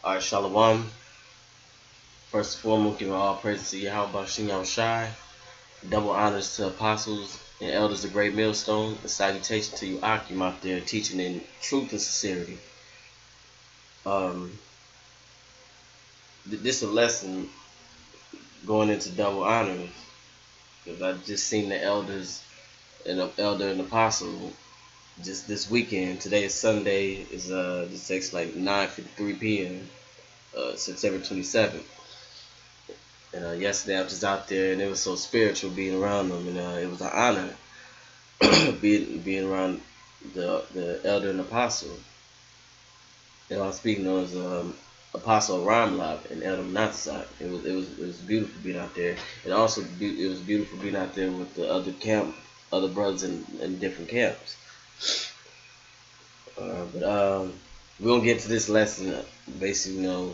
Alright, Shalom. First and foremost, giving all praises to Yahweh Bashim Yahushai. Double honors to apostles and elders of Great Millstone. And salutation to you, Akim, out there teaching in truth and sincerity. This is a lesson going into double honors because I just seen the elders and the elder and apostle just this weekend. Today is Sunday. Is this takes like 9:53 p.m. September 27th. And yesterday I was just out there, and it was so spiritual being around them, and it was an honor being around the elder and apostle. And I was speaking on was Apostle Ramlab and Elder Natsat. It was beautiful being out there, and also it was beautiful being out there with the other brothers in different camps. But we're gonna get to this lesson, basically,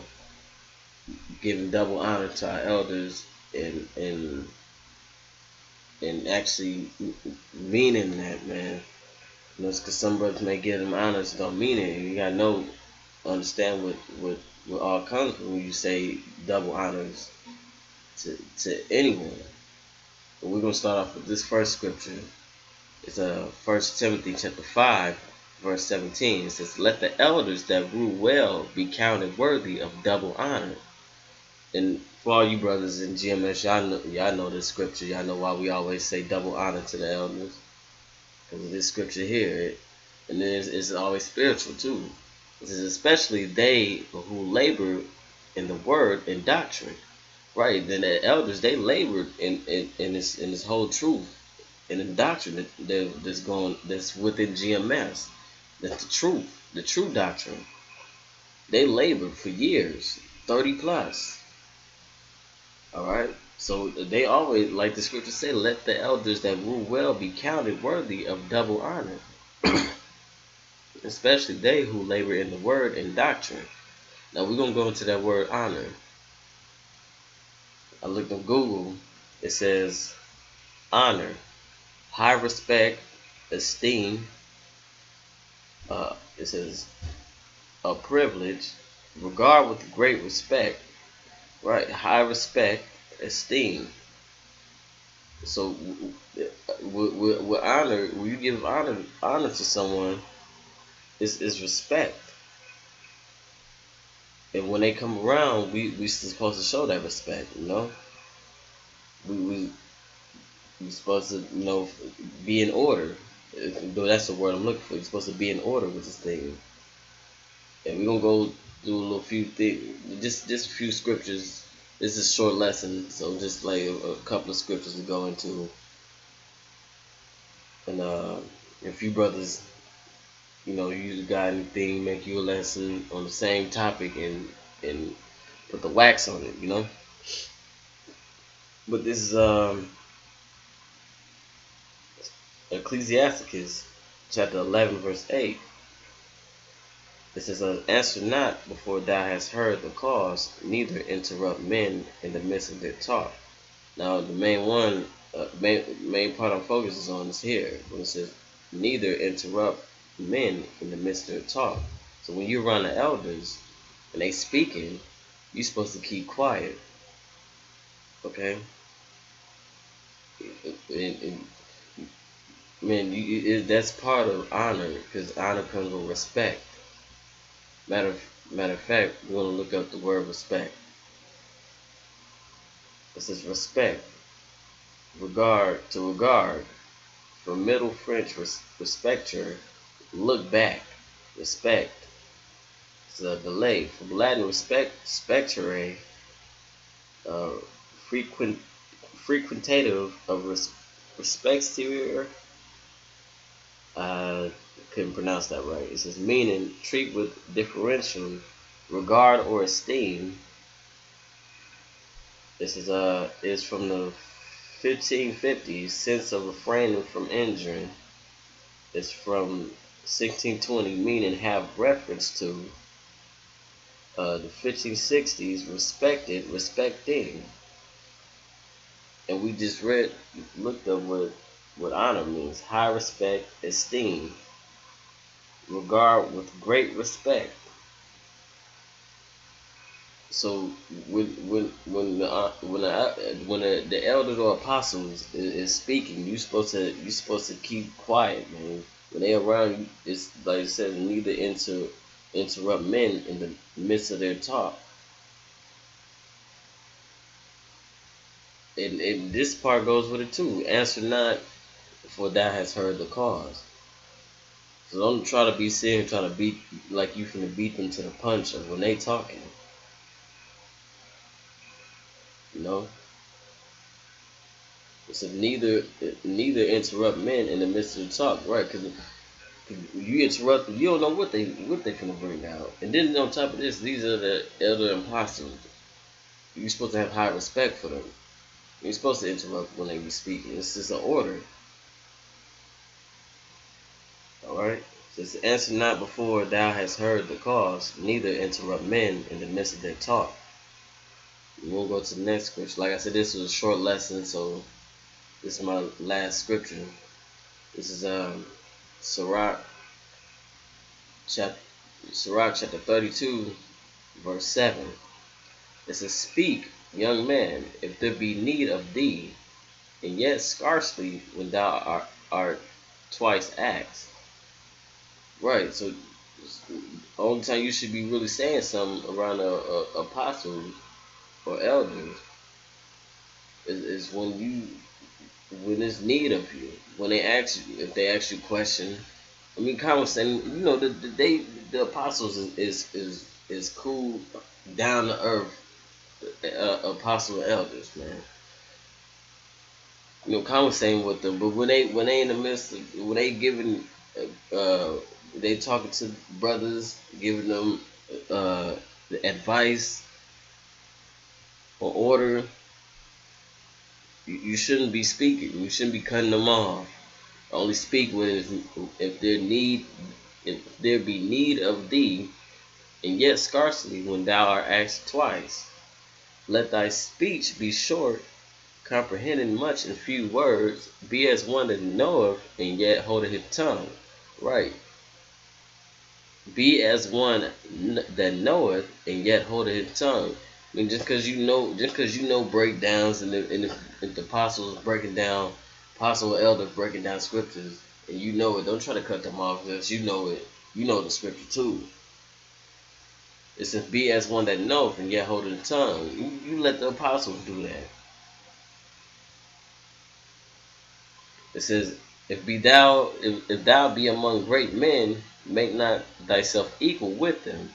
giving double honor to our elders and actually meaning that, man. Because some brothers may give them honors, don't mean it. You gotta understand what all comes from when you say double honors to anyone. But we're gonna start off with this first scripture. It's 1 Timothy chapter 5, verse 17. It says, "Let the elders that rule well be counted worthy of double honor." And for all you brothers in GMS, y'all know this scripture. Y'all know why we always say double honor to the elders. Because of this scripture here. And then it's always spiritual too. It says, especially they who labor in the word and doctrine. Right. Then the elders, they labored in this whole truth and in doctrine that's within GMS. That's the true doctrine. They labored for years, 30 plus. All right. So they always, like the scripture say, let the elders that rule well be counted worthy of double honor, especially they who labor in the word and doctrine. Now we're gonna go into that word honor. I looked on Google. It says honor, high respect, esteem. It says a privilege, regard with great respect. Right, high respect, esteem. So with honor, when you give honor to someone, is respect. And when they come around, we supposed to show that respect. We supposed to be in order. Though that's the word I'm looking for. You're supposed to be in order with this thing. And we're gonna go do a little few things, just a few scriptures. This is a short lesson, so just like a couple of scriptures to go into. And if you brothers, you got anything, make you a lesson on the same topic and put the wax on it, But this is Ecclesiasticus chapter 11 verse 8. It says, "Answer not before thou hast heard the cause, neither interrupt men in the midst of their talk." Now the main part I'm focusing on is here when it says, "Neither interrupt men in the midst of their talk." So when you're around the elders and they speaking, you're supposed to keep quiet. Okay? That's part of honor, because honor comes with respect. Matter of fact, we're gonna look up the word respect. It says respect, regard, to regard. From Middle French, respecter, look back, respect. It's a delay. From Latin, respectere, frequentative of respectere. Couldn't pronounce that right. It says meaning treat with differential regard or esteem. This is from the 1550s, sense of refraining from injuring. It's from 1620, meaning have reference to. The 1560s, respected, respecting. And we just looked up what honor means. High respect, esteem. Regard with great respect. So when the elders or apostles is speaking, you supposed to keep quiet, man. When they around you, it's like I said, neither interrupt men in the midst of their talk. And this part goes with it too. Answer not, for thou hast heard the cause. So don't try to be serious, trying to beat like you finna beat them to the punch of when they talking. You know. So neither interrupt men in the midst of the talk, right? Because you interrupt them, you don't know what they finna bring out. And then on top of this, these are the elder apostles. You're supposed to have high respect for them. You're supposed to interrupt when they be speaking. This is an order. Alright? Says answer not before thou hast heard the cause, neither interrupt men in the midst of their talk. We'll go to the next scripture. Like I said, this was a short lesson, so this is my last scripture. This is Sirach chapter Sirach chapter 32, verse 7. It says, speak, young man, if there be need of thee, and yet scarcely when thou art twice asked. Right, so only time you should be really saying something around a apostles or elders is when there's need of you. When they ask you, if they ask you a question. I mean, common sense. You know, the apostles is cool, down to earth, apostle elders, man. You know, conversating with them, but when they in the midst of when they giving, uh, they talking to brothers, giving them the advice or order, you shouldn't be speaking. You shouldn't be cutting them off. Only speak when if there be need of thee, and yet scarcely when thou art asked twice. Let thy speech be short, comprehending much in few words. Be as one that knoweth, and yet holdeth his tongue. Right. Be as one that knoweth, and yet holdeth his tongue. I mean, just because you know breakdowns, and if the apostles breaking down, apostle or elder breaking down scriptures, and you know it, don't try to cut them off because you know it. You know the scripture too. It says, be as one that knoweth, and yet holdeth his tongue. You let the apostles do that. It says, if thou be among great men, make not thyself equal with them.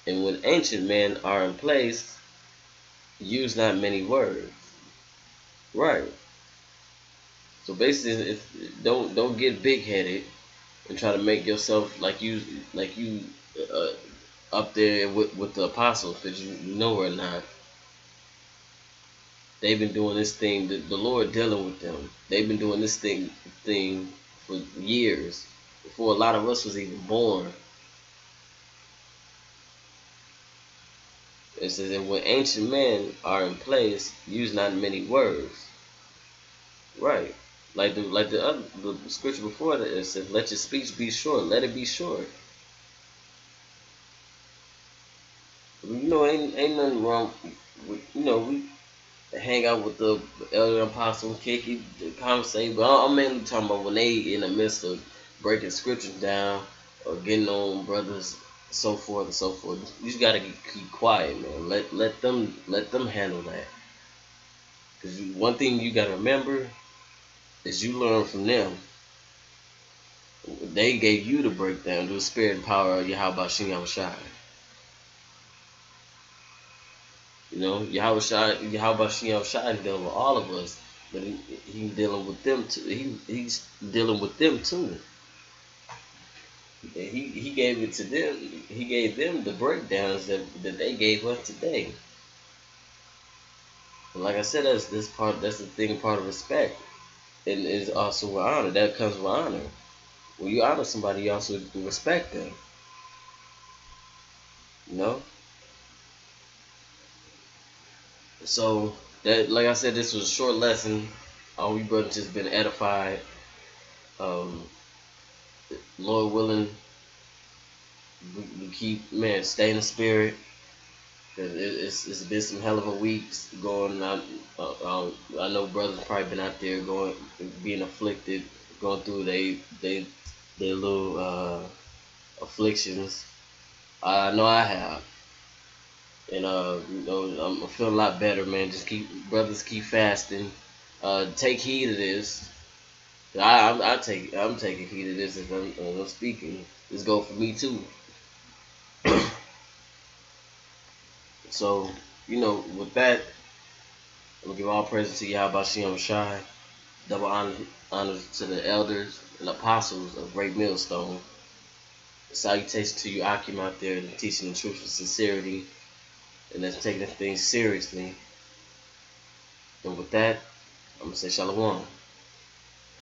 And when ancient men are in place, use not many words. Right. So basically, don't get big headed and try to make yourself like you uh, up there with the apostles, because you know or not. They've been doing this thing. The Lord dealing with them. They've been doing this thing for years before a lot of us was even born. It says that when ancient men are in place, use not many words. Right. The scripture before that, it says, let your speech be short. Let it be short. You know, ain't nothing wrong with, we hang out with the elder apostle, kick it, conversate. But I'm mainly talking about when they in the midst of breaking scriptures down or getting on brothers, so forth and so forth. You just gotta keep quiet, man. Let them handle that. Cause one thing you gotta remember is you learn from them. They gave you the breakdown to the spirit and power of Yahweh Shem Shai. You know, Yahweh Shem Shai dealing with all of us, but he dealing with them too. He's dealing with them too. And he gave it to them. He gave them the breakdowns that they gave us today. And like I said, that's the thing, part of respect, and is also with honor. That comes with honor. When you honor somebody, you also respect them. You know. So that, like I said, this was a short lesson. All we brothers just been edified. Um, Lord willing, we keep, man, stay in the spirit. Cause it's been some hell of a weeks going out. I know brothers probably been out there going, being afflicted, going through they little afflictions. I know I have, and I'm feeling a lot better, man. Just keep fasting. Take heed of this. I'm taking heed of this as I'm speaking. This go for me too. So, with that, I'm gonna give all praise to Yahweh Shem Shai. Double honor to the elders and apostles of Great Millstone. Salutations to you, Akim, out there, teaching the truth with sincerity and that's taking things seriously. And with that, I'm gonna say Shalom.